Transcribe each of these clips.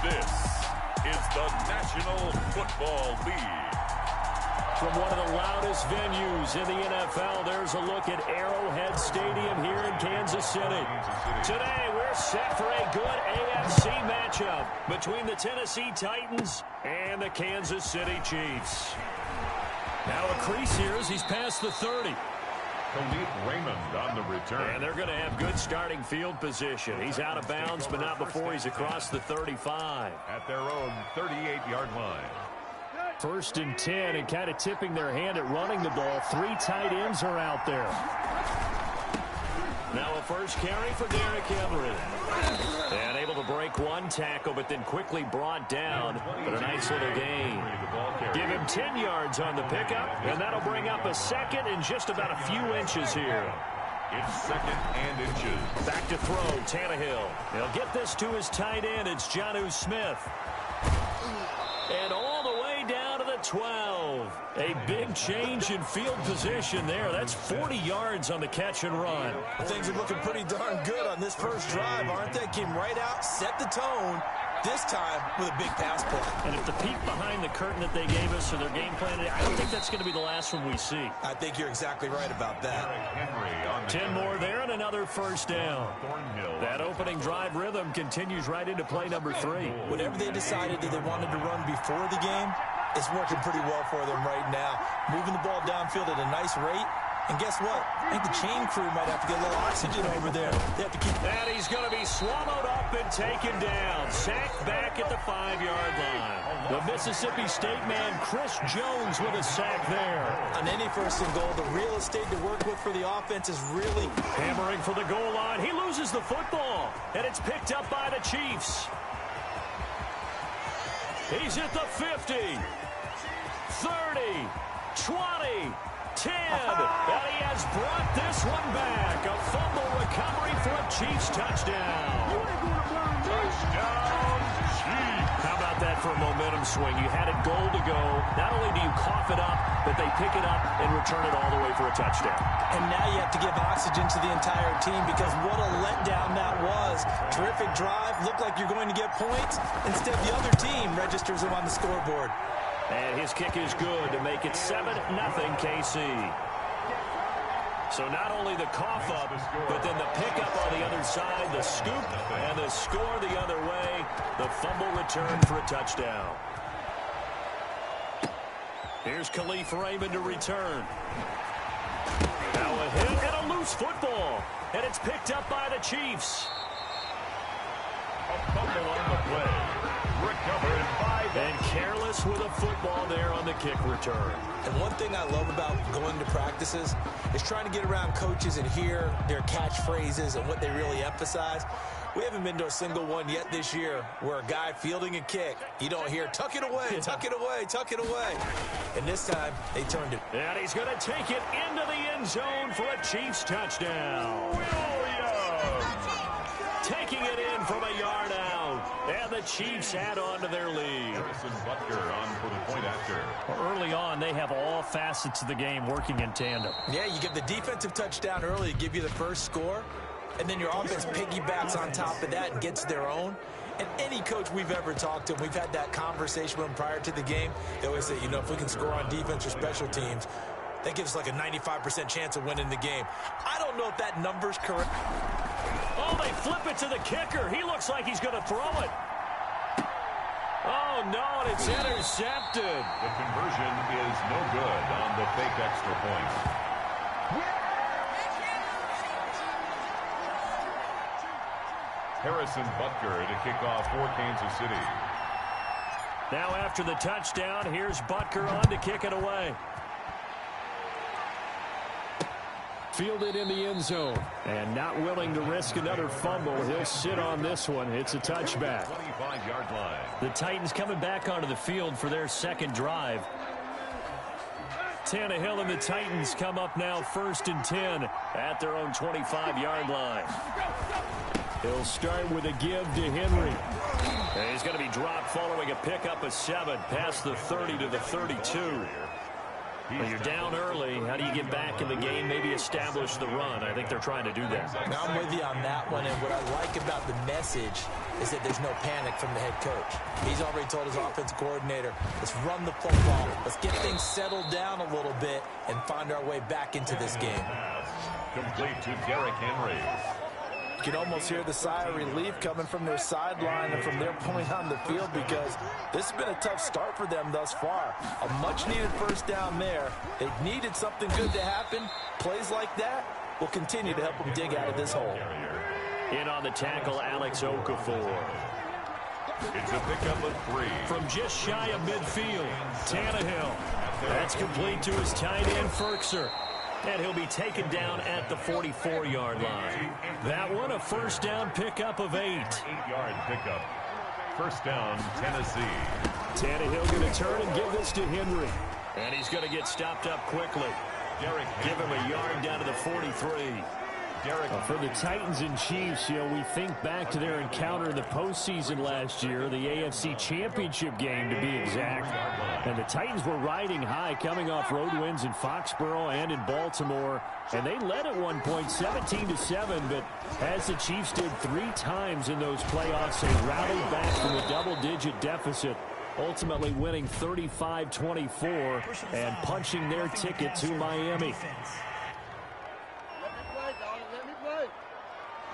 This is the National Football League. From one of the loudest venues in the NFL, there's a look at Arrowhead Stadium here in Kansas City. Today, we're set for a good AFC matchup between the Tennessee Titans and the Kansas City Chiefs. Now a crease here as he's past the 30. Khalif Raymond on the return. And they're going to have good starting field position. He's out of bounds, but not before he's across the 35. At their own 38-yard line. 1st and 10, and kind of tipping their hand at running the ball. 3 tight ends are out there. Now a first carry for Derrick Henry. And able to break one tackle, but then quickly brought down. But a nice little gain. Give him 10 yards on the pickup, and that'll bring up a second and just about a few inches here. It's 2nd and inches. Back to throw, Tannehill. He'll get this to his tight end. It's Jonnu Smith. And all the way down to the 12. A big change in field position there. That's 40 yards on the catch and run. Things are looking pretty darn good on this first drive, aren't they? Came right out, set the tone, this time with a big pass play. And if the peek behind the curtain that they gave us or their game plan, I don't think that's going to be the last one we see. I think you're exactly right about that. 10 more there and another first down. That opening drive rhythm continues right into play number 3. Whatever they decided that they wanted to run before the game, it's working pretty well for them right now. Moving the ball downfield at a nice rate. And guess what? I think the chain crew might have to get a little oxygen over there. They have to keep... And he's going to be swallowed up and taken down. Sacked back at the 5-yard line. The Mississippi State man, Chris Jones, with a sack there. On any 1st and goal, the real estate to work with for the offense is really... Hammering for the goal line. He loses the football. And it's picked up by the Chiefs. He's at the 50. 30. 20. 10, and he has brought this one back. A fumble recovery for a Chiefs touchdown. Touchdown, Chiefs. How about that for a momentum swing? You had it goal to go. Not only do you cough it up, but they pick it up and return it all the way for a touchdown. And now you have to give oxygen to the entire team because what a letdown that was. Terrific drive. Looked like you're going to get points. Instead, the other team registers them on the scoreboard. And his kick is good to make it 7-0 KC. So not only the cough up, but then the pickup on the other side, the scoop, and the score the other way. The fumble return for a touchdown. Here's Khalif Raymond to return. Now a hit and a loose football. And it's picked up by the Chiefs. A fumble on the play. Recovered by... And careless with a football there on the kick return. And one thing I love about going to practices is trying to get around coaches and hear their catchphrases and what they really emphasize. We haven't been to a single one yet this year where a guy fielding a kick, you don't hear, tuck it away, tuck it away, tuck it away. And this time, they turned it. And he's going to take it into the end zone for a Chiefs touchdown. Taking it in from a yard out. And the Chiefs add on to their lead. Harrison Butker on for the point after. Well, early on, they have all facets of the game working in tandem. Yeah, you get the defensive touchdown early to give you the first score. And then your offense piggybacks on top of that and gets their own. And any coach we've ever talked to, we've had that conversation with them prior to the game. They always say, you know, if we can score on defense or special teams, that gives us like a 95% chance of winning the game. I don't know if that number's correct. Oh, they flip it to the kicker. He looks like he's going to throw it. Oh, no, and it's intercepted. The conversion is no good on the fake extra point. Harrison Butker to kick off for Kansas City. Now after the touchdown, here's Butker on to kick it away. Fielded in the end zone. And not willing to risk another fumble. He'll sit on this one. It's a touchback. 25-yard line. The Titans coming back onto the field for their second drive. Tannehill and the Titans come up now 1st and 10 at their own 25-yard line. He'll start with a give to Henry. And he's going to be dropped following a pickup of 7 past the 30 to the 32. When you're down early, how do you get back in the game, maybe establish the run? I think they're trying to do that. Now, I'm with you on that one, and what I like about the message is that there's no panic from the head coach. He's already told his offensive coordinator, let's run the football, let's get things settled down a little bit and find our way back into this game. Complete to Derrick Henry. You can almost hear the sigh of relief coming from their sideline and from their point on the field, because this has been a tough start for them thus far. A much-needed first down there. They needed something good to happen. Plays like that will continue to help them dig out of this hole. In on the tackle, Alex Okafor. It's a pickup of 3. From just shy of midfield, Tannehill. That's complete to his tight end, Firkser. And he'll be taken down at the 44-yard line. That one, a first down pickup of 8. 8-yard pickup. First down, Tennessee. Tannehill going to turn and give this to Henry. And he's going to get stopped up quickly. Give him a yard down to the 43. For the Titans and Chiefs, we think back to their encounter in the postseason last year, the AFC Championship game to be exact. And the Titans were riding high, coming off road wins in Foxborough and in Baltimore. And they led at one point 17-7, but as the Chiefs did 3 times in those playoffs, they rallied back from a double-digit deficit, ultimately winning 35-24 and punching their ticket to Miami.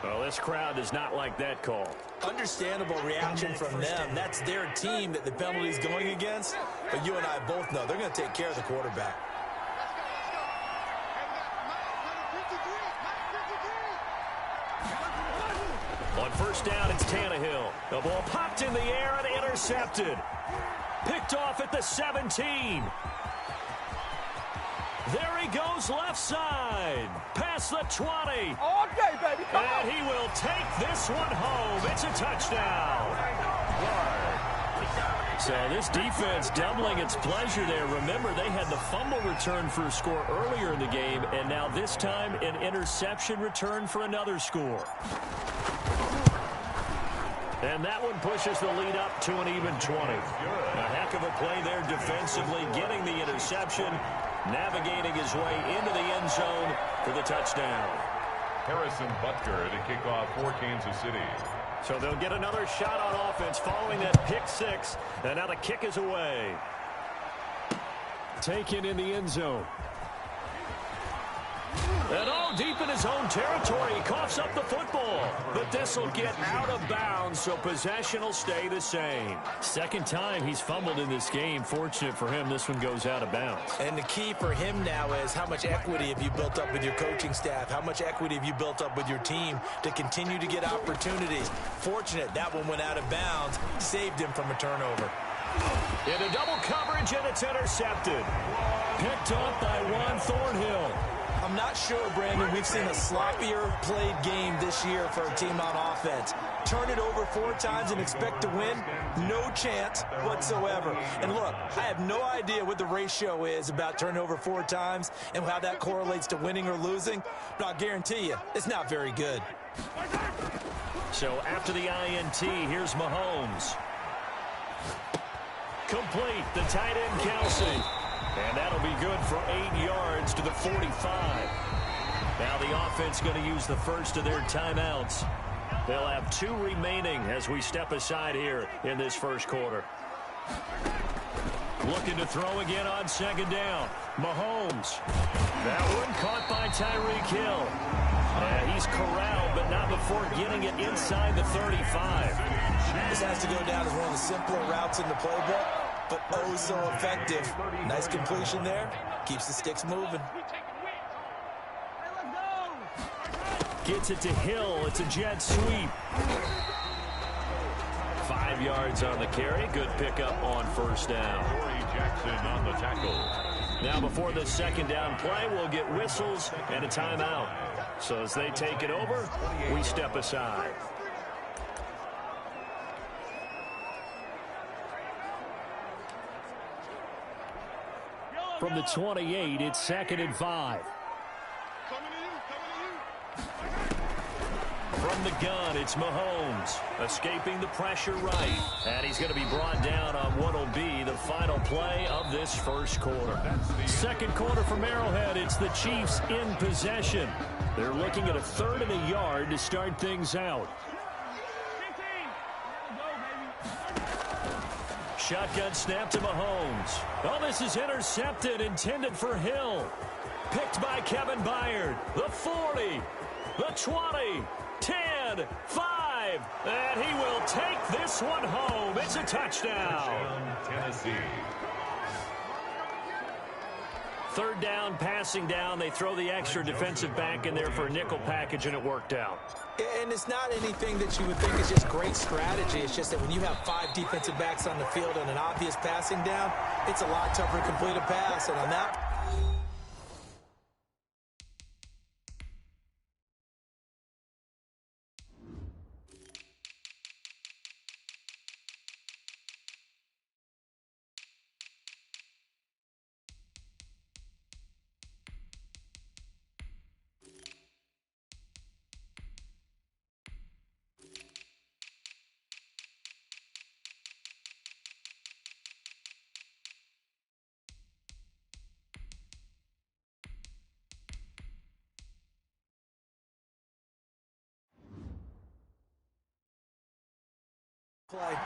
Well, this crowd does not like that call. Understandable reaction from them. That's their team that the penalty's going against. But you and I both know they're going to take care of the quarterback. On first down, it's Tannehill. The ball popped in the air and intercepted. Picked off at the 17. There he goes left side. Past the 20. All day, baby. Come and on. he will take this one home. It's a touchdown. So this defense doubling its pleasure there. Remember, they had the fumble return for a score earlier in the game, and now this time an interception return for another score. And that one pushes the lead up to an even 20. A heck of a play there defensively, getting the interception, navigating his way into the end zone for the touchdown. Harrison Butker to kick off for Kansas City. So they'll get another shot on offense following that pick 6. And now the kick is away. Taken in the end zone. And deep in his own territory, he coughs up the football. But this will get out of bounds, so possession will stay the same. Second time he's fumbled in this game. Fortunate for him, this one goes out of bounds. And the key for him now is how much equity have you built up with your coaching staff? How much equity have you built up with your team to continue to get opportunities? Fortunate that one went out of bounds, saved him from a turnover. Into double coverage, and it's intercepted. Picked up by Juan Thornhill. I'm not sure, Brandon, we've seen a sloppier played game this year for a team on offense. Turn it over 4 times and expect to win? No chance whatsoever. And look, I have no idea what the ratio is about turning over 4 times and how that correlates to winning or losing, but I'll guarantee you, it's not very good. So after the INT, here's Mahomes. Complete, the tight end Kelsey. And that'll be good for 8 yards to the 45. Now the offense going to use the first of their timeouts. They'll have 2 remaining as we step aside here in this first quarter. Looking to throw again on second down. Mahomes. That one caught by Tyreek Hill. He's corralled, but not before getting it inside the 35. This has to go down as one of the simpler routes in the playbook, but oh so effective. Nice completion there. Keeps the sticks moving. Gets it to Hill. It's a jet sweep. 5 yards on the carry. Good pickup on first down. Corey Jackson on the tackle. Now before the second down play, we'll get whistles and a timeout. So as they take it over, we step aside. From the 28, it's 2nd and 5. From From the gun, it's Mahomes. Escaping the pressure right. And he's going to be brought down on what will be the final play of this first quarter. Second quarter from Arrowhead. It's the Chiefs in possession. They're looking at a 3rd and a yard to start things out. Shotgun snap to Mahomes. Oh, this is intercepted, intended for Hill. Picked by Kevin Byard. The 40, the 20, 10, 5. And he will take this one home. It's a touchdown. Tennessee. 3rd down, passing down. They throw the extra defensive back in there for a nickel package, and it worked out. And it's not anything that you would think is just great strategy. It's just that when you have 5 defensive backs on the field and an obvious passing down, it's a lot tougher to complete a pass. And on that...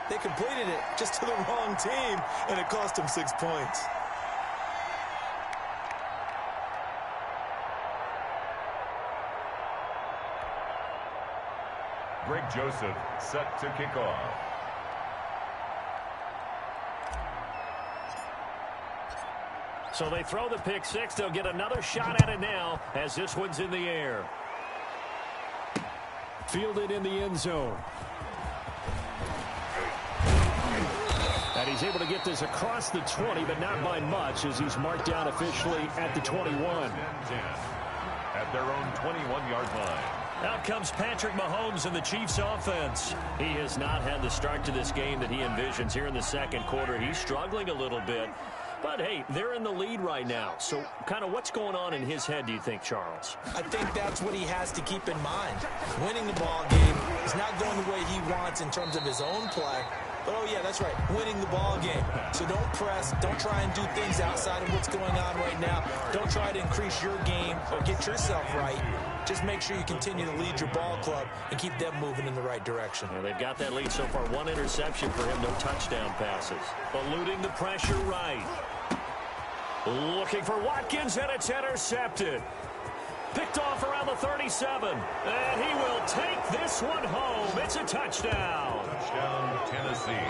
They completed it just to the wrong team, and it cost them 6 points. Greg Joseph set to kick off. So they throw the pick six. They'll get another shot at it now as this one's in the air. Fielded in the end zone. And he's able to get this across the 20, but not by much, as he's marked down officially at the 21. 10-10 at their own 21-yard line. Out comes Patrick Mahomes in the Chiefs offense. He has not had the start to this game that he envisions here in the second quarter. He's struggling a little bit. But, hey, they're in the lead right now. So kind of what's going on in his head, do you think, Charles? I think that's what he has to keep in mind. Winning the ball game is not going the way he wants in terms of his own play. But, oh, yeah, that's right, winning the ball game. So don't press. Don't try and do things outside of what's going on right now. Don't try to increase your game or get yourself right. Just make sure you continue to lead your ball club and keep them moving in the right direction. Yeah, they've got that lead so far. 1 interception for him, no touchdown passes. Eluding the pressure right. Looking for Watkins, and it's intercepted. Picked off around the 37. And he will take this one home. It's a touchdown. Touchdown, Tennessee.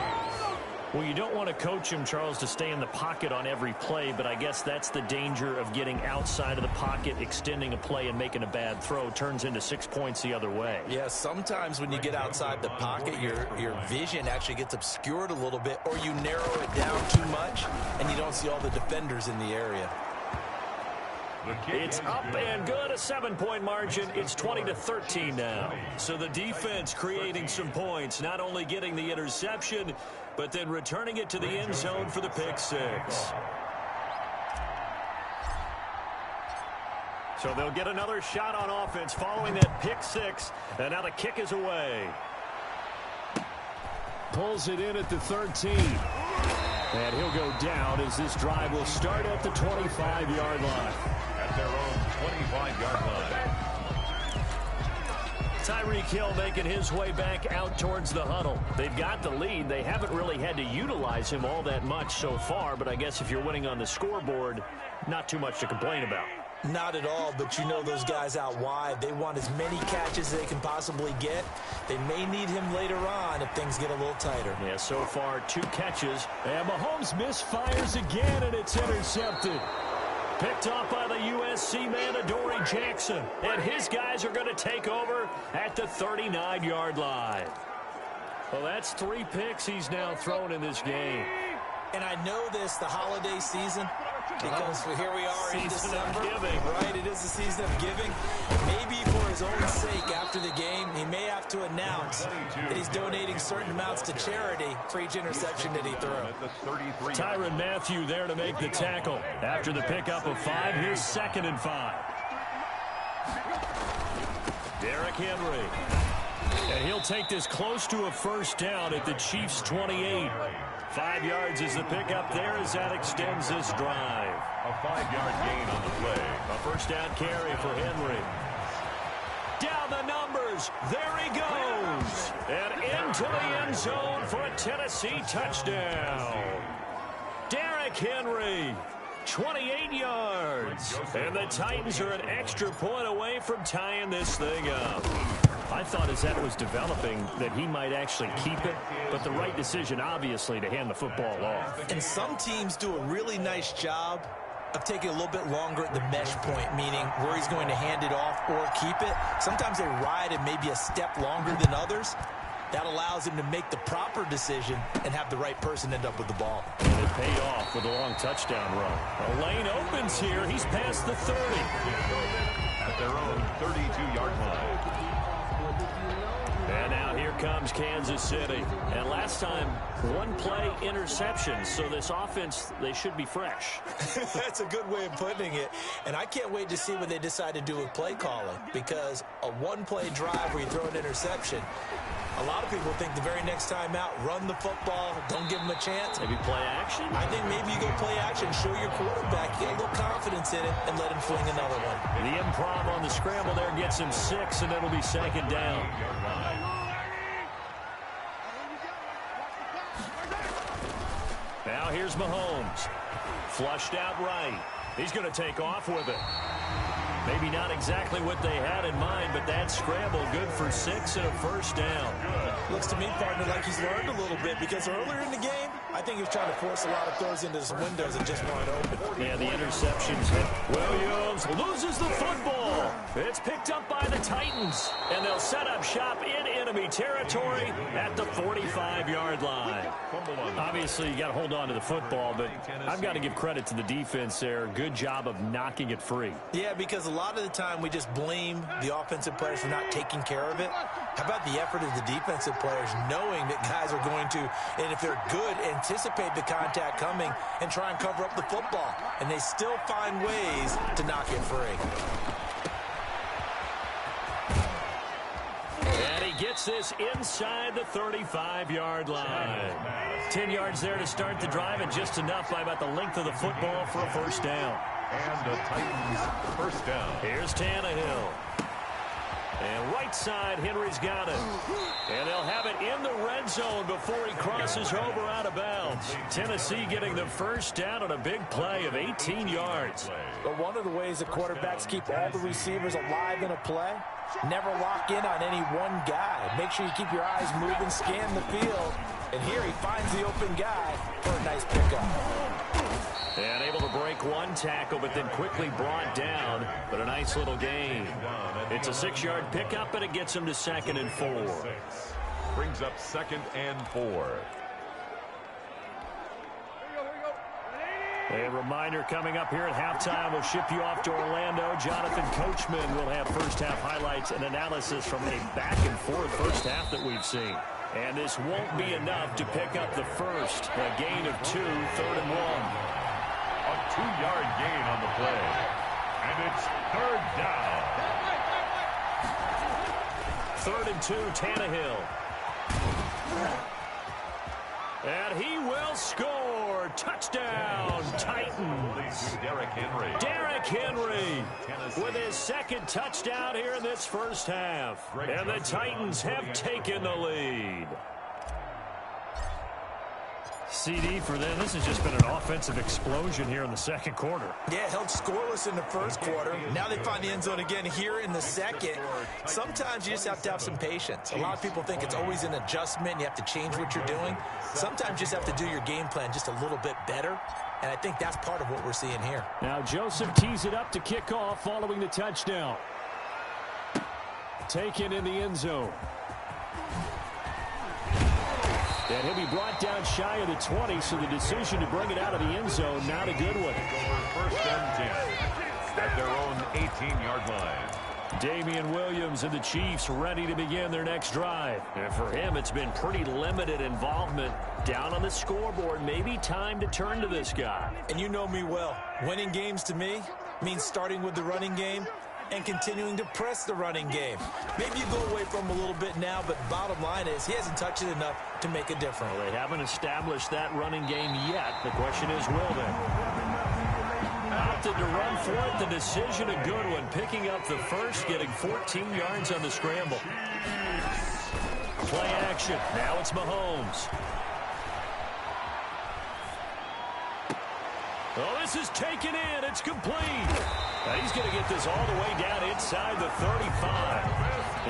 Well, you don't want to coach him, Charles, to stay in the pocket on every play, but I guess that's the danger of getting outside of the pocket, extending a play, and making a bad throw. Turns into 6 points the other way. Yeah, sometimes when you get outside the pocket, your vision actually gets obscured a little bit, or you narrow it down too much, and you don't see all the defenders in the area. It's up and good, a 7-point margin. It's 20-13 now. So the defense creating some points, not only getting the interception, but then returning it to the end zone for the pick six. So they'll get another shot on offense following that pick six, and now the kick is away. Pulls it in at the 13. And he'll go down as this drive will start at the 25-yard line. At their own 25-yard line. Tyreek Hill making his way back out towards the huddle. They've got the lead. They haven't really had to utilize him all that much so far, but I guess if you're winning on the scoreboard, not too much to complain about. Not at all, but you know those guys out wide, they want as many catches as they can possibly get. They may need him later on if things get a little tighter. Yeah, so far 2 catches. And Mahomes misfires again, and it's intercepted. Picked off by the USC man, Adoree Jackson. And his guys are going to take over at the 39-yard line. Well, that's 3 picks he's now thrown in this game. And I know this, the holiday season, because here we are in December. Right, it is the season of giving. Maybe for his own sake after the game, he may have to announce that he's donating certain amounts to charity for each interception that he threw. Tyrann Mathieu there to make the tackle. After the pickup of 5, here's 2nd and 5. Derrick Henry. And he'll take this close to a first down at the Chiefs' 28. 5 yards is the pickup there as that extends this drive. A 5-yard gain on the play. A first down carry for Henry. Down the numbers. There he goes. And into the end zone for a Tennessee touchdown. Derrick Henry, 28 yards. And the Titans are an extra point away from tying this thing up. I thought as that was developing that he might actually keep it, but the right decision, obviously, to hand the football off. And some teams do a really nice job of taking a little bit longer at the mesh point, meaning where he's going to hand it off or keep it. Sometimes they ride it maybe a step longer than others. That allows him to make the proper decision and have the right person end up with the ball. And it paid off with a long touchdown run. A lane opens here. He's past the 30. At their own 32-yard line. And now here comes Kansas City. And last time, one play interception. So this offense, they should be fresh. That's a good way of putting it. And I can't wait to see what they decide to do with play calling. Because a one-play drive where you throw an interception, a lot of people think the very next time out, run the football, don't give them a chance. Maybe play action? I think maybe you go play action, show your quarterback, get a little confidence in it, and let him fling another one. The improv on the scramble there gets him 6, and it'll be second down. Now here's Mahomes. Flushed out right. He's going to take off with it. Maybe not exactly what they had in mind, but that scramble good for 6 and a first down. Looks to me, partner, like he's learned a little bit because earlier in the game, I think he was trying to force a lot of throws into some windows that just weren't open. Yeah, the interceptions hit. Williams loses the football. It's picked up by the Titans, and they'll set up shop in enemy territory at the 45-yard line. Obviously, you got to hold on to the football, but I've got to give credit to the defense there. Good job of knocking it free. Yeah, because a lot of the time we just blame the offensive players for not taking care of it. How about the effort of the defensive players knowing that guys are going to, and if they're good, anticipate the contact coming and try and cover up the football. And they still find ways to knock it free. And he gets this inside the 35-yard line. 10 yards there to start the drive, and just enough by about the length of the football for a first down. And the Titans first down. Here's Tannehill. And right side, Henry's got it. And they'll have it in the red zone before he crosses over out of bounds. Tennessee getting the first down on a big play of 18 yards. But one of the ways that quarterbacks keep all the receivers alive in a play, never lock in on any one guy. Make sure you keep your eyes moving, scan the field. And here he finds the open guy for a nice pickup. And able to break one tackle, but then quickly brought down. But a nice little gain. It's a 6-yard pickup, and it gets him to 2nd and 4. Brings up 2nd and 4. A reminder coming up here at halftime. We'll ship you off to Orlando. Jonathan Coachman will have first-half highlights and analysis from a back-and-forth first half that we've seen. And this won't be enough to pick up the first. A gain of 2, 3rd and 1. A 2-yard gain on the play. And it's 3rd down. 3rd and 2, Tannehill. And he will score. Touchdown, Titans. Derrick Henry. Derrick Henry with his 2nd touchdown here in this first half. And the Titans have taken the lead. CD for them. This has just been an offensive explosion here in the 2nd quarter. Yeah, held scoreless in the 1st quarter. Now they find the end zone again here in the 2nd. Sometimes you just have to have some patience. A lot of people think it's always an adjustment. You have to change what you're doing. Sometimes you just have to do your game plan just a little bit better. And I think that's part of what we're seeing here. Now Joseph tees it up to kick off following the touchdown. Taken in the end zone. And he'll be brought down shy of the 20, so the decision to bring it out of the end zone, not a good one. First and 10 at their own 18-yard line. Damian Williams and the Chiefs ready to begin their next drive. And for him, it's been pretty limited involvement. Down on the scoreboard, maybe time to turn to this guy. And you know me well. Winning games to me means starting with the running game and continuing to press the running game. Maybe you go away from him a little bit now, but bottom line is he hasn't touched it enough to make a difference. Well, they haven't established that running game yet. The question is, will they? Opted to run for it. The decision a good one. Picking up the first, getting 14 yards on the scramble. Play action. Now it's Mahomes. Oh, this is taken in. It's complete. Now he's going to get this all the way down inside the 35.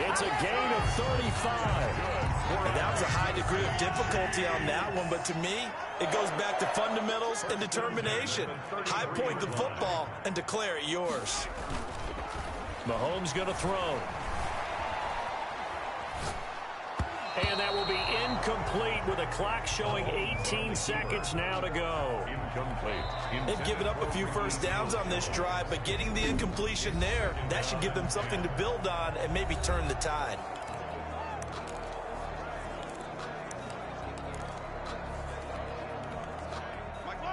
It's a gain of 35. And that was a high degree of difficulty on that one, but to me, it goes back to fundamentals and determination. High point the football and declare it yours. Mahomes going to throw. And that will be incomplete with a clock showing 18 seconds now to go. Incomplete. They've given up a few first downs on this drive, but getting the incompletion there, that should give them something to build on and maybe turn the tide.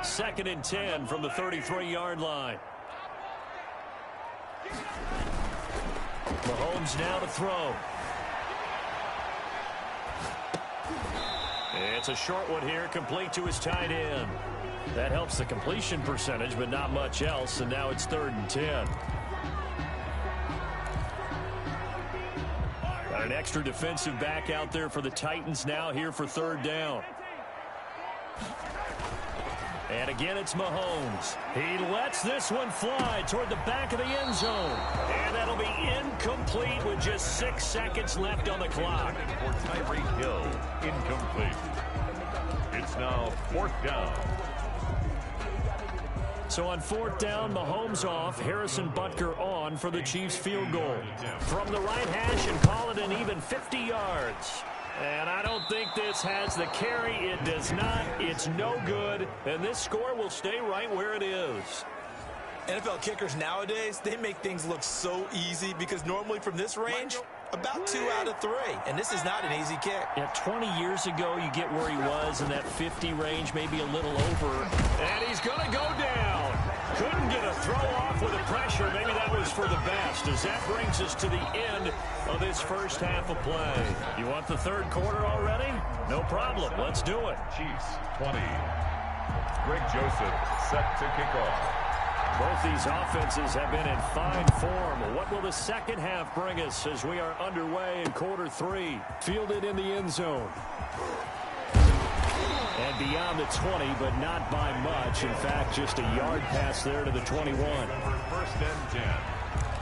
Second and 10 from the 33-yard line. Mahomes now to throw. It's a short one here, complete to his tight end. That helps the completion percentage, but not much else, and now it's 3rd and 10. Got an extra defensive back out there for the Titans now here for 3rd down. And again, it's Mahomes. He lets this one fly toward the back of the end zone. And that'll be incomplete with just 6 seconds left on the clock. For Tyreek Hill, incomplete. It's now 4th down. So on 4th down, Mahomes off, Harrison Butker on for the Chiefs field goal. From the right hash and call it an even 50 yards. And I don't think this has the carry. It does not. It's no good. And this score will stay right where it is. NFL kickers nowadays, they make things look so easy because normally from this range, about 2 out of 3. And this is not an easy kick. Yeah, 20 years ago, you get where he was in that 50 range, maybe a little over. And he's going to go down. Couldn't get a throw off with the pressure. Maybe that was for the best, as that brings us to the end of this first half of play. You want the 3rd quarter already? No problem. Let's do it. Chiefs 20. Greg Joseph set to kick off. Both these offenses have been in fine form. What will the second half bring us as we are underway in quarter 3? Fielded in the end zone. And beyond the 20, but not by much. In fact, just a yard pass there to the 21. First and 10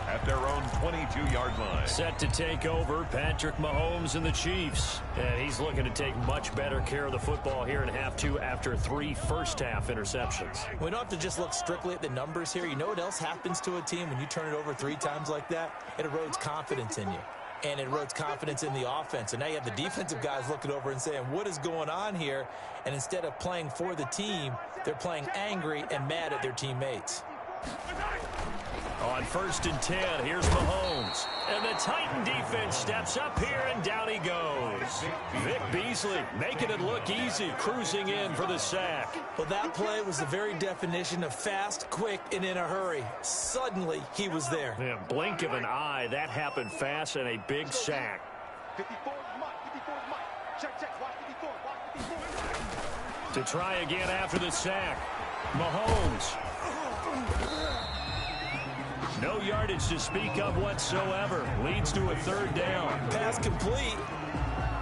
at their own 22-yard line. Set to take over, Patrick Mahomes and the Chiefs. And he's looking to take much better care of the football here in half 2 after 3 first-half interceptions. We don't have to just look strictly at the numbers here. You know what else happens to a team when you turn it over 3 times like that? It erodes confidence in you. And it erodes confidence in the offense. And now you have the defensive guys looking over and saying, what is going on here? And instead of playing for the team, they're playing angry and mad at their teammates. On 1st and 10, here's Mahomes. And the Titan defense steps up here, and down he goes. Vic Beasley making it look easy, cruising in for the sack. Well, that play was the very definition of fast, quick, and in a hurry. Suddenly, he was there. Yeah, blink of an eye, that happened fast, and a big sack. To try again after the sack, Mahomes. No yardage to speak of whatsoever. Leads to a 3rd down. Pass complete,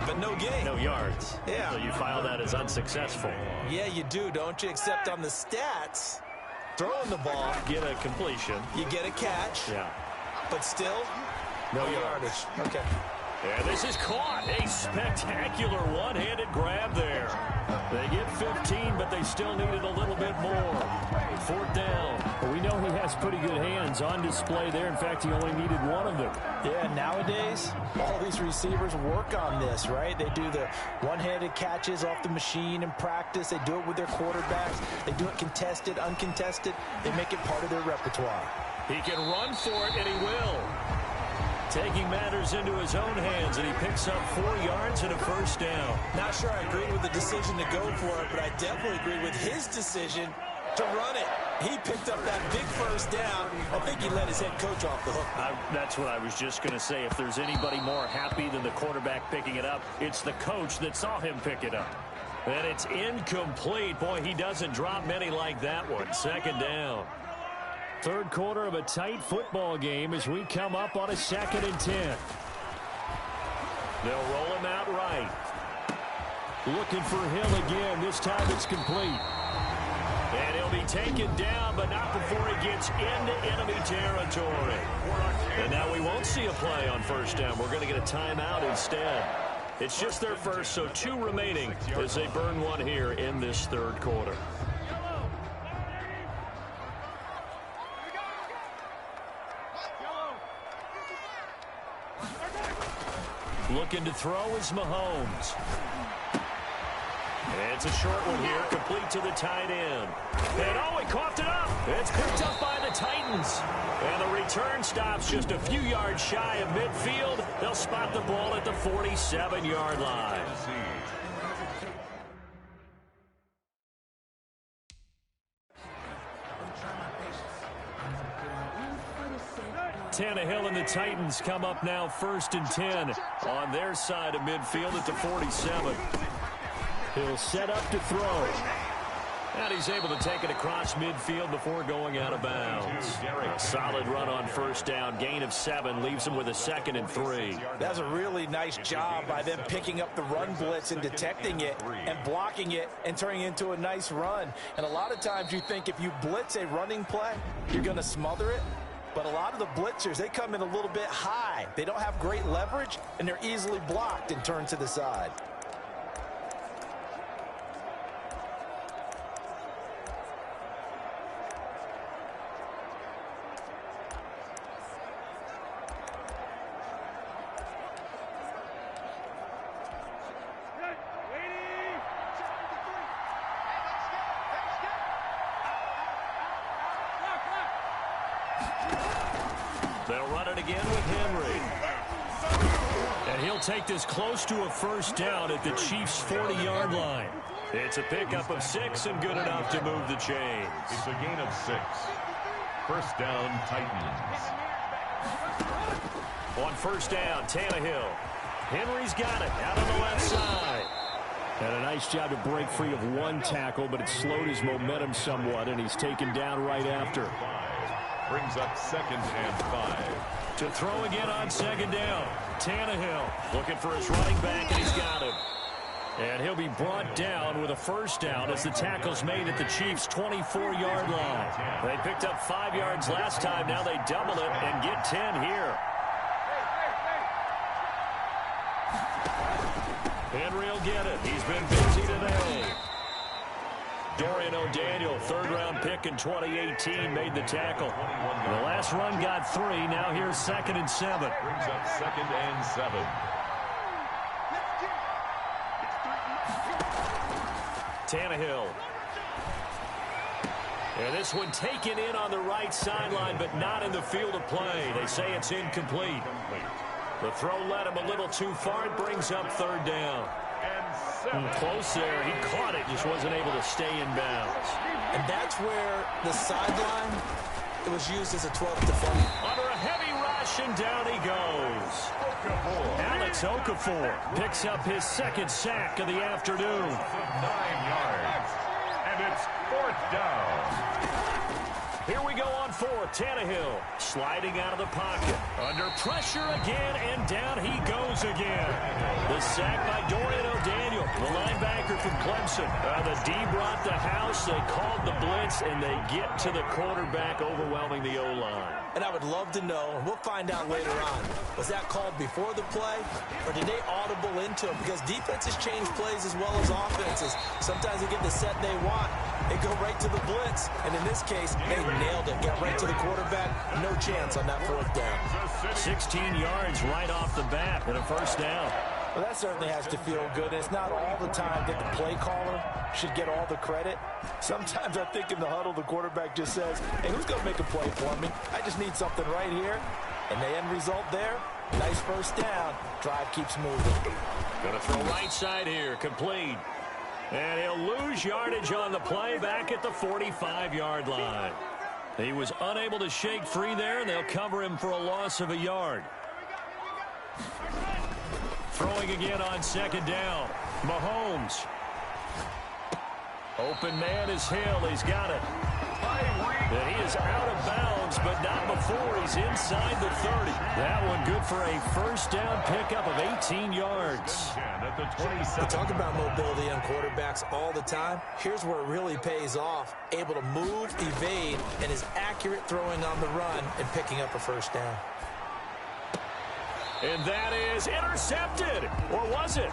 but no gain. No yards. Yeah. So you file that as unsuccessful. Yeah, you do, don't you? Except on the stats, throwing the ball, Get a completion. you get a catch, Yeah. but still, no yardage. Okay. And this is caught. A spectacular one-handed grab there. They get 15, but they still needed a little bit more. 4th down. Well, we know he has pretty good hands on display there. In fact, he only needed one of them. Yeah, nowadays, all these receivers work on this, right? They do the one-handed catches off the machine in practice. They do it with their quarterbacks. They do it contested, uncontested. They make it part of their repertoire. He can run for it, and he will. Taking matters into his own hands, and he picks up 4 yards and a 1st down. Not sure I agree with the decision to go for it, but I definitely agree with his decision to run it. he picked up that big first down. I think he let his head coach off the hook. That's what I was just going to say. If there's anybody more happy than the quarterback picking it up, it's the coach that saw him pick it up. And it's incomplete. Boy, he doesn't drop many like that one. Second down. Third quarter of a tight football game as we come up on a 2nd and 10. They'll roll him out right. Looking for Hill again. This time it's complete. And he'll be taken down, but not before he gets into enemy territory. And now we won't see a play on first down. We're going to get a timeout instead. It's just their first, so 2 remaining as they burn one here in this third quarter. Looking to throw is Mahomes. It's a short one here, complete to the tight end. And oh, he coughed it up. It's picked up by the Titans. And the return stops just a few yards shy of midfield. They'll spot the ball at the 47-yard line. Tannehill and the Titans come up now 1st and 10 on their side of midfield at the 47. He'll set up to throw. And he's able to take it across midfield before going out of bounds. A solid run on first down. Gain of 7 leaves him with a 2nd and 3. That's a really nice job by them picking up the run blitz and detecting it and blocking it and turning it into a nice run. And a lot of times you think if you blitz a running play, you're going to smother it. But a lot of the blitzers, they come in a little bit high. They don't have great leverage, and they're easily blocked and turned to the side. They'll run it again with Henry. And he'll take this close to a first down at the Chiefs' 40-yard line. It's a pickup of 6 and good enough to move the chains. It's a gain of 6. First down, Titans. On first down, Tannehill. Henry's got it out on the left side. And a nice job to break free of one tackle, but it slowed his momentum somewhat, and he's taken down right after. Brings up 2nd and 5. To throw again on second down. Tannehill looking for his running back, and he's got him. And he'll be brought down with a first down as the tackle's made at the Chiefs' 24-yard line. They picked up 5 yards last time. Now they double it and get 10 here. Henry will get it. He's been busy today. Dorian O'Daniel, third-round pick in 2018, made the tackle. The last run got 3. Now here's 2nd and 7. Brings up 2nd and 7. Tannehill. And this one taken in on the right sideline, but not in the field of play. They say it's incomplete. The throw led him a little too far. It brings up 3rd down. Close there. He caught it, just wasn't able to stay in bounds. And that's where the sideline, it was used as a 12th defender. Under a heavy rush, and down he goes. Alex Okafor picks up his 2nd sack of the afternoon. 9 yards. And it's 4th down. Here we go on 4th. Tannehill sliding out of the pocket. Under pressure again, and down he goes again. The sack by Dorian O'Daniel, the linebacker from Clemson. The D brought the house. They called the blitz, and they get to the quarterback, overwhelming the O-line. And I would love to know, and we'll find out later on, was that called before the play, or did they audible into it? Because defenses change plays as well as offenses. Sometimes they get the set they want. They go right to the blitz, and in this case, they nailed it. Got right to the quarterback. No chance on that 4th down. 16 yards right off the bat and a first down. Well, that certainly has to feel good. It's not all the time that the play caller should get all the credit. Sometimes I think in the huddle, the quarterback just says, hey, who's going to make a play for me? I just need something right here. And the end result there, nice first down. Drive keeps moving. Going to throw right side here, complete. And he'll lose yardage on the play back at the 45-yard line. He was unable to shake free there, and they'll cover him for a loss of a yard. Throwing again on second down. Mahomes. Open man is Hill. He's got it. And he is out of bounds, but not before he's inside the 30. That one good for a first down pickup of 18 yards. We talk about mobility on quarterbacks all the time. Here's where it really pays off. Able to move, evade, and is accurate throwing on the run and picking up a first down. And that is intercepted. Or was it?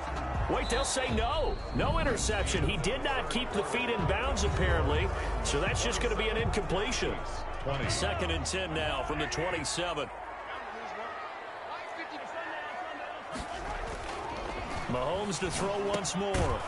Wait, they'll say no. No interception. He did not keep the feet in bounds, apparently. So that's just going to be an incompletion. 2nd and 10 now from the 27. Mahomes to throw once more.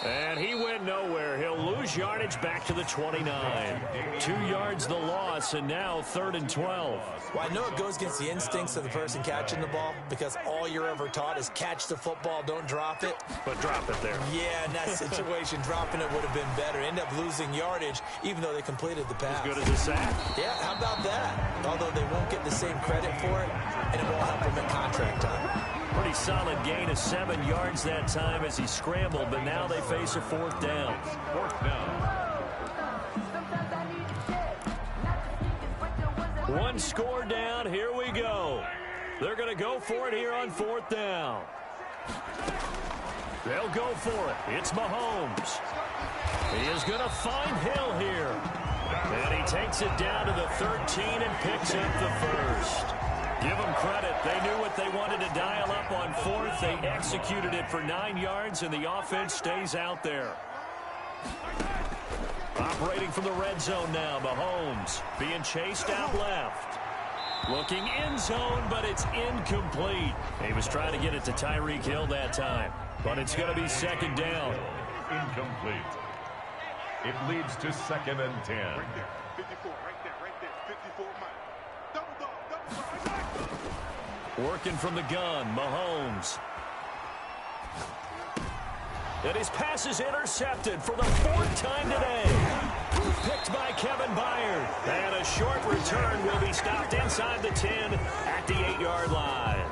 And he went nowhere. He'll lose yardage back to the 29. 2 yards the loss, and now 3rd and 12. Well, I know it goes against the instincts of the person catching the ball because all you're ever taught is catch the football, don't drop it. But drop it there. Yeah, in that situation, dropping it would have been better. End up losing yardage, even though they completed the pass. As good as a sack. Yeah, how about that? Although they won't get the same credit for it, and it won't help them at contract time. Pretty solid gain of 7 yards that time as he scrambled, but now they face a 4th down. 4th down. One score down. Here we go. They're going to go for it here on 4th down. They'll go for it. It's Mahomes. He is going to find Hill here. And he takes it down to the 13 and picks up the first. Give them credit. They knew what they wanted to dial up on 4th. They executed it for 9 yards, and the offense stays out there. Operating from the red zone now, Mahomes being chased out left. Looking end zone, but it's incomplete. He was trying to get it to Tyreek Hill that time, but it's going to be 2nd down. Incomplete. It leads to 2nd and 10. Right there, 54, right there, 54. Working from the gun, Mahomes. And his pass is intercepted for the 4th time today. Picked by Kevin Byard. And a short return will be stopped inside the 10 at the 8-yard line.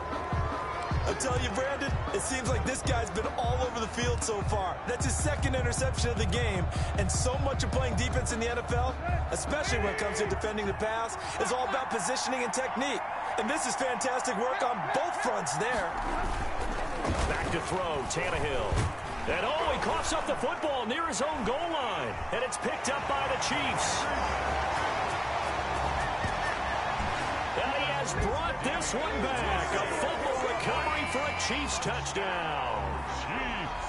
I tell you, Brandon, it seems like this guy's been all over the field so far. That's his 2nd interception of the game. And so much of playing defense in the NFL, especially when it comes to defending the pass, is all about positioning and technique. And this is fantastic work on both fronts there. Back to throw, Tannehill. And he coughs up the football near his own goal line. And it's picked up by the Chiefs. And he has brought this one back. A fumble recovery for a Chiefs touchdown. Chiefs.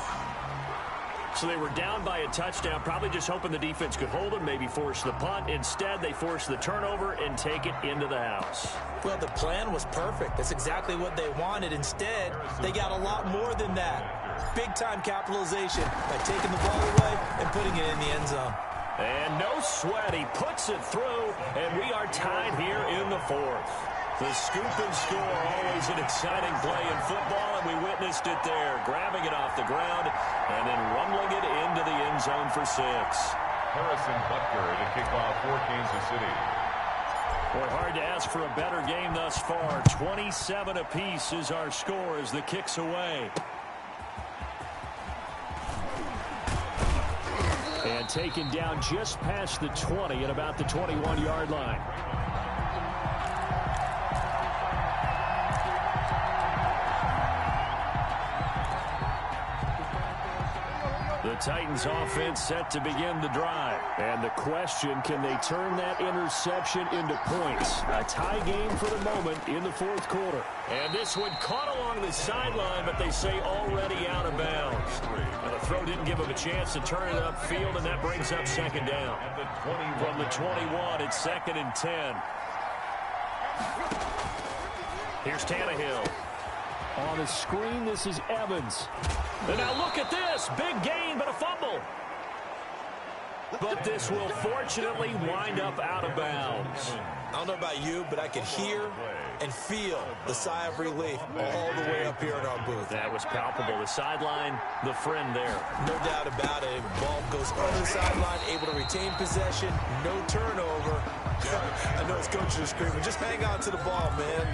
So they were down by a touchdown, probably just hoping the defense could hold them, maybe force the punt. Instead, they force the turnover and take it into the house. Well, the plan was perfect. That's exactly what they wanted. Instead, they got a lot more than that. Big-time capitalization by taking the ball away and putting it in the end zone. And no sweat. He puts it through, and we are tied here in the 4th. The scoop and score, always an exciting play in football, and we witnessed it there, grabbing it off the ground and then rumbling it into the end zone for 6. Harrison Butker to kick off for Kansas City. Boy, hard to ask for a better game thus far. 27 apiece is our score as the kick's away. And taken down just past the 20 at about the 21-yard line. The Titans offense set to begin the drive. And the question, can they turn that interception into points? A tie game for the moment in the 4th quarter. And this one caught along the sideline, but they say already out of bounds. And the throw didn't give him a chance to turn it upfield, and that brings up 2nd down. From the 21, it's 2nd and 10. Here's Tannehill. On the screen, this is Evans. And now look at this. Big gain, but a fumble. but this will fortunately wind up out of bounds. I don't know about you, but I could hear and feel the sigh of relief all the way up here in our booth. That was palpable. The sideline, the friend there. No doubt about it. Ball goes over the sideline, able to retain possession, no turnover. I know his coaches are screaming, just hang on to the ball, man.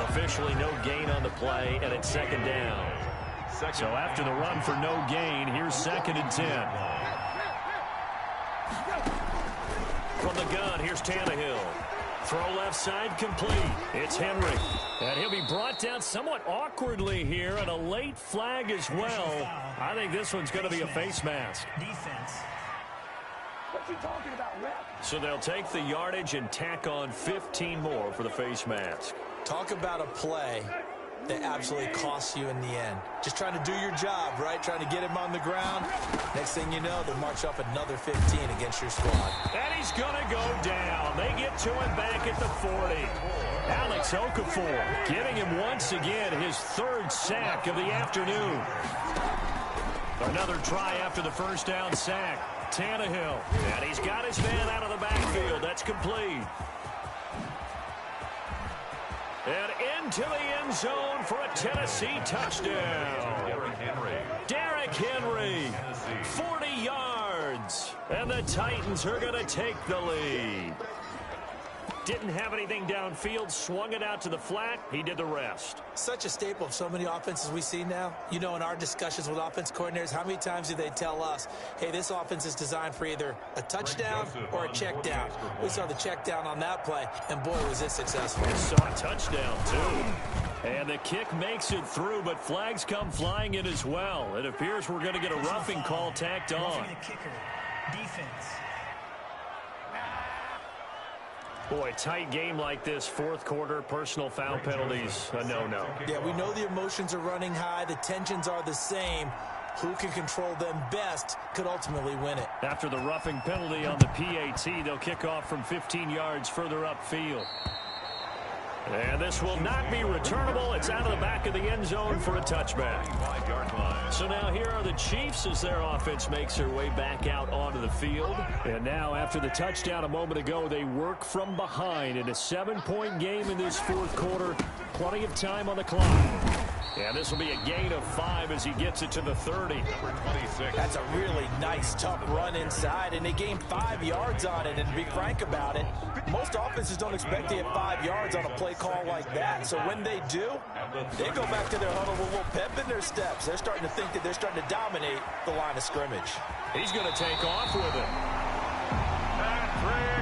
Officially no gain on the play, and it's second down. So after the run for no gain, here's 2nd and 10. From the gun, here's Tannehill. Throw left side complete. It's Henry. And he'll be brought down somewhat awkwardly here, and a late flag as well. I think this one's going to be a face mask. Defense. What you talking about, rep? So they'll take the yardage and tack on 15 more for the face mask. Talk about a play that absolutely costs you in the end. Just trying to do your job, right? Trying to get him on the ground. Next thing you know, they march up another 15 against your squad. And he's going to go down. They get to him back at the 40. Alex Okafor getting him once again his 3rd sack of the afternoon. Another try after the first down sack. Tannehill. And he's got his man out of the backfield. That's complete. And into the end zone for a Tennessee touchdown. Derrick Henry, 40 yards. And the Titans are going to take the lead. Didn't have anything downfield, swung it out to the flat. He did the rest. Such a staple of so many offenses we see now. You know, in our discussions with offense coordinators, how many times do they tell us, hey, this offense is designed for either a touchdown or a check down. We saw the check down on that play, and boy, was it successful. Saw a touchdown, too. And the kick makes it through, but flags come flying in as well. It appears we're going to get a roughing call tacked on. Roughing the kicker. Defense. Boy, tight game like this, 4th quarter, personal foul penalties, a no-no. Yeah, we know the emotions are running high. The tensions are the same. Who can control them best could ultimately win it. After the roughing penalty on the PAT, they'll kick off from 15 yards further upfield. And this will not be returnable. It's out of the back of the end zone for a touchback. So now here are the Chiefs as their offense makes their way back out onto the field. And now after the touchdown a moment ago, they work from behind in a 7-point game in this 4th quarter. Plenty of time on the clock. And this will be a gain of 5 as he gets it to the 30. That's a really nice, tough run inside, and they gained 5 yards on it. And to be frank about it, most offenses don't expect to get 5 yards on a play call like that. So when they do, they go back to their huddle with a little pep in their steps. They're starting to think that they're starting to dominate the line of scrimmage. He's going to take off with it.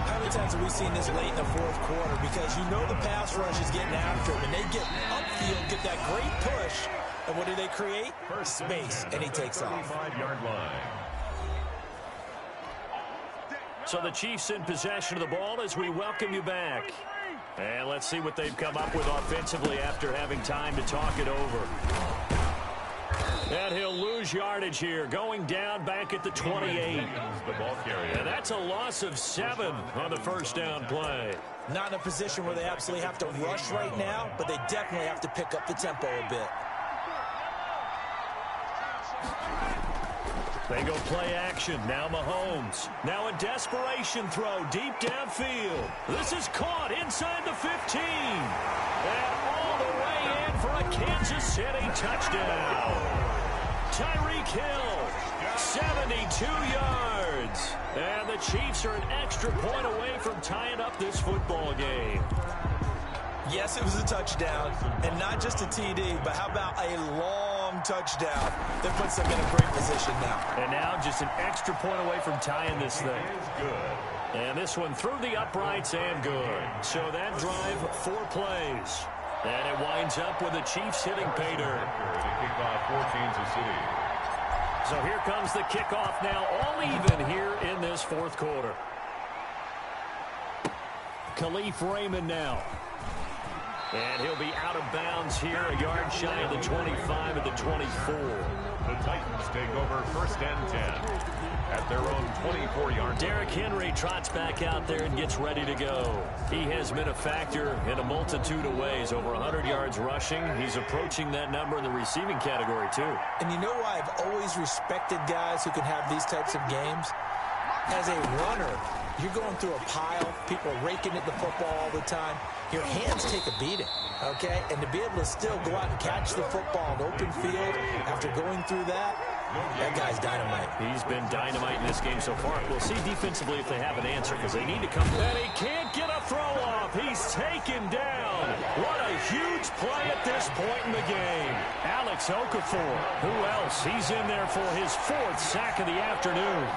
How many times have we seen this late in the 4th quarter? Because you know the pass rush is getting after him, and they get upfield, get that great push, and what do they create? Space, and he takes off. So the Chiefs in possession of the ball as we welcome you back. And let's see what they've come up with offensively after having time to talk it over. And he'll lose yardage here, going down back at the 28. And that's a loss of 7 on the first down play. Not in a position where they absolutely have to rush right now, but they definitely have to pick up the tempo a bit. They go play action. Now Mahomes. Now a desperation throw deep downfield. This is caught inside the 15. And all the way in for a Kansas City touchdown. Tyreek Hill, 72 yards. And the Chiefs are an extra point away from tying up this football game. Yes, it was a touchdown, and not just a TD, but how about a long touchdown that puts them in a great position now. And now just an extra point away from tying this thing. And this one through the uprights and good. So that drive, 4 plays. And it winds up with the Chiefs hitting pay dirt. Kickoff for Kansas City. So here comes the kickoff now, all even here in this 4th quarter. Khalif Raymond now. And he'll be out of bounds here, a yard shy of the 25 at the 24. The Titans take over 1st and 10 at their own 24-yard. Derrick Henry trots back out there and gets ready to go. He has been a factor in a multitude of ways. Over 100 yards rushing. He's approaching that number in the receiving category, too. And you know why I've always respected guys who can have these types of games? As a runner, you're going through a pile. People are raking at the football all the time. Your hands take a beating, okay? And to be able to still go out and catch the football in open field after going through that guy's dynamite. He's been dynamite in this game so far. We'll see defensively if they have an answer because they need to come. And he can't get a throw off. He's taken down. What a huge play at this point in the game. Alex Okafor. Who else? He's in there for his 4th sack of the afternoon.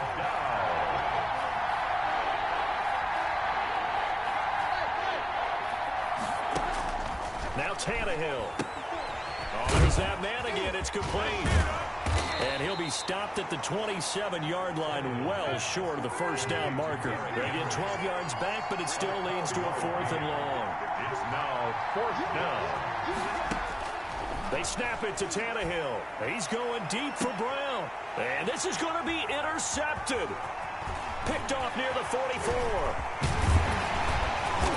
Now Tannehill. Oh, there's that man again. It's complete. And he'll be stopped at the 27-yard line, well short of the first down marker. They get 12 yards back, but it still leads to a 4th and long. It's now 4th down. They snap it to Tannehill. He's going deep for Brown. And this is going to be intercepted. Picked off near the 44.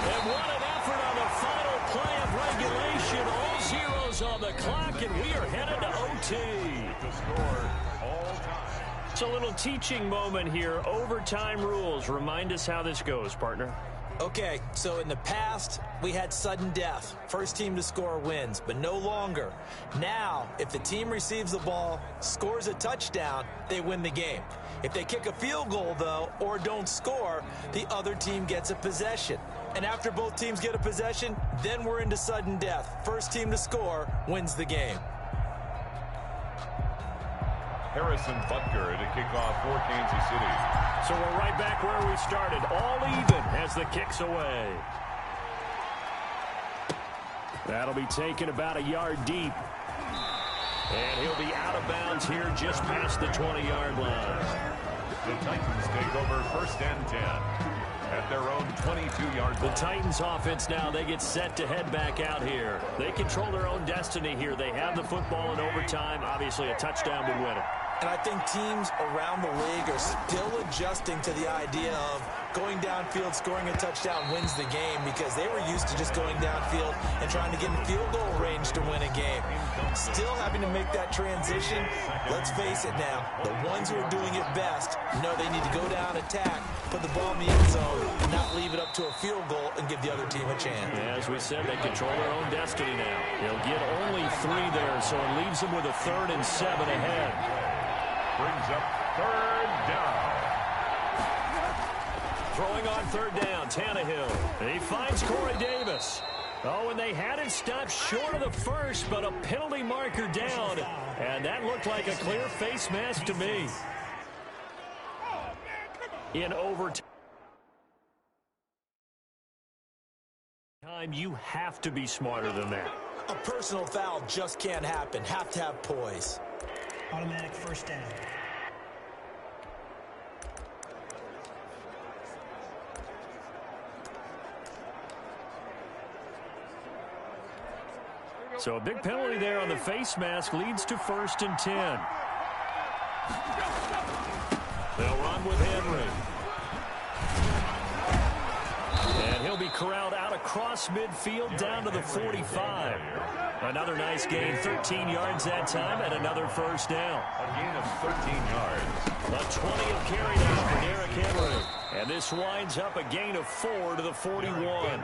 And what an effort on the final play of regulation. All zeros on the clock, and we are headed to OT. The score all time. It's a little teaching moment here. Overtime rules. Remind us how this goes, partner. Okay, so in the past, we had sudden death. First team to score wins, but no longer. Now, if the team receives the ball, scores a touchdown, they win the game. If they kick a field goal, though, or don't score, the other team gets a possession. And after both teams get a possession, then we're into sudden death. First team to score wins the game. Harrison Butker to kick off for Kansas City. So we're right back where we started, all even as the kick's away. That'll be taken about a yard deep. And he'll be out of bounds here just past the 20-yard line. The Titans take over 1st and 10 at their own 22-yard line. The Titans offense now, they get set to head back out here. They control their own destiny here. They have the football in overtime. Obviously, a touchdown would win it. And I think teams around the league are still adjusting to the idea of going downfield, scoring a touchdown wins the game because they were used to just going downfield and trying to get in field goal range to win a game. Still having to make that transition. Let's face it now, the ones who are doing it best know they need to go down, attack, put the ball in the end zone, and not leave it up to a field goal and give the other team a chance. Yeah, as we said, they control their own destiny now. They'll get only 3 there, so it leaves them with a 3rd and 7 ahead. Brings up 3rd down. Throwing on 3rd down, Tannehill. He finds Corey Davis. Oh, and they had it stopped short of the first, but a penalty marker down. And that looked like a clear face mask to me. In overtime, you have to be smarter than that. A personal foul just can't happen. Have to have poise. Automatic 1st down. So a big penalty there on the face mask leads to 1st and 10. They'll run with Henry. And he'll be corralled out across midfield down to the 45. Another nice gain, 13 yards that time, and another 1st down. A gain of 13 yards. A 20 of carry down for Derrick Henry. And this winds up a gain of 4 to the 41.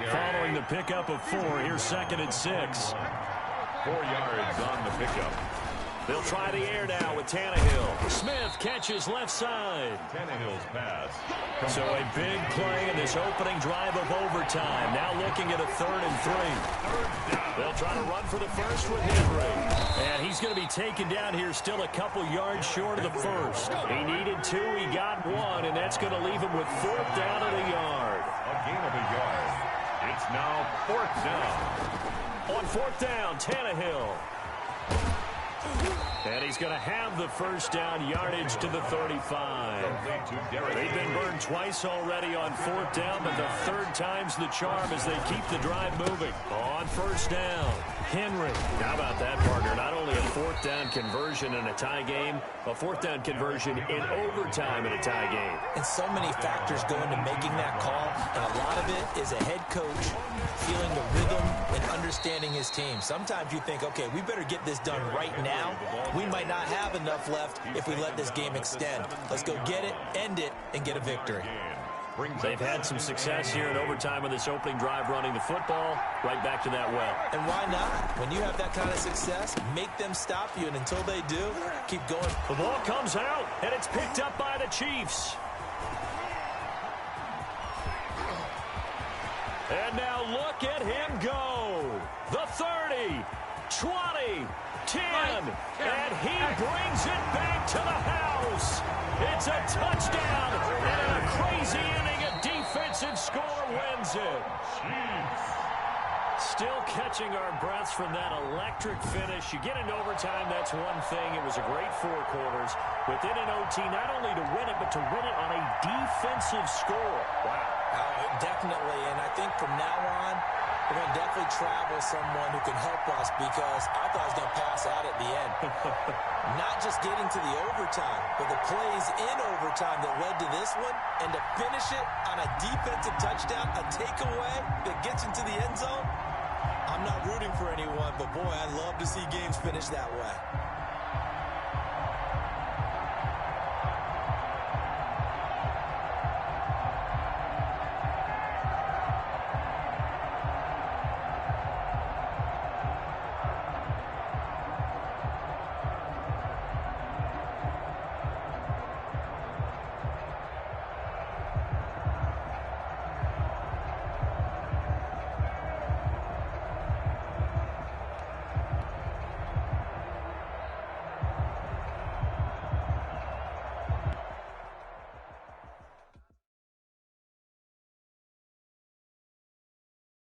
Following the pickup of 4, here's 2nd and 6. 4 yards on the pickup. They'll try the air now with Tannehill. Smith catches left side. Tannehill's pass. So a big play in this opening drive of overtime. Now looking at a 3rd and 3. They'll try to run for the first with Henry. And he's going to be taken down here still a couple yards short of the first. He needed 2, he got 1, and that's going to leave him with 4th down at a yard. A gain of a yard. It's now 4th down. On 4th down, Tannehill. And he's going to have the 1st down, yardage to the 35. They've been burned twice already on 4th down, but the 3rd time's the charm as they keep the drive moving. On 1st down, Henry. How about that, partner? Not only a fourth down conversion in a tie game, a fourth down conversion in overtime in a tie game. And so many factors go into making that call, and a lot of it is a head coach feeling the rhythm and understanding his team. Sometimes you think, okay, we better get this done right now. We might not have enough left if we let this game extend. Let's go get it, end it, and get a victory. They've had some success here in overtime on this opening drive running the football. Right back to that well. And why not? When you have that kind of success, make them stop you, and until they do, keep going. The ball comes out, and it's picked up by the Chiefs. And now look at him go. The 30, 20, 10, and he brings it back to the house. It's a touchdown, and in a crazy inning, a defensive score wins it. Still catching our breaths from that electric finish. You get into overtime, that's one thing. It was a great 4 quarters. Within an OT, not only to win it, but to win it on a defensive score. Wow. Definitely, and I think from now on, we're going to definitely travel someone who can help us, because I thought I was going to pass out at the end. Not just getting to the overtime, but the plays in overtime that led to this one, and to finish it on a defensive touchdown, a takeaway that gets into the end zone. I'm not rooting for anyone, but boy, I'd love to see games finish that way.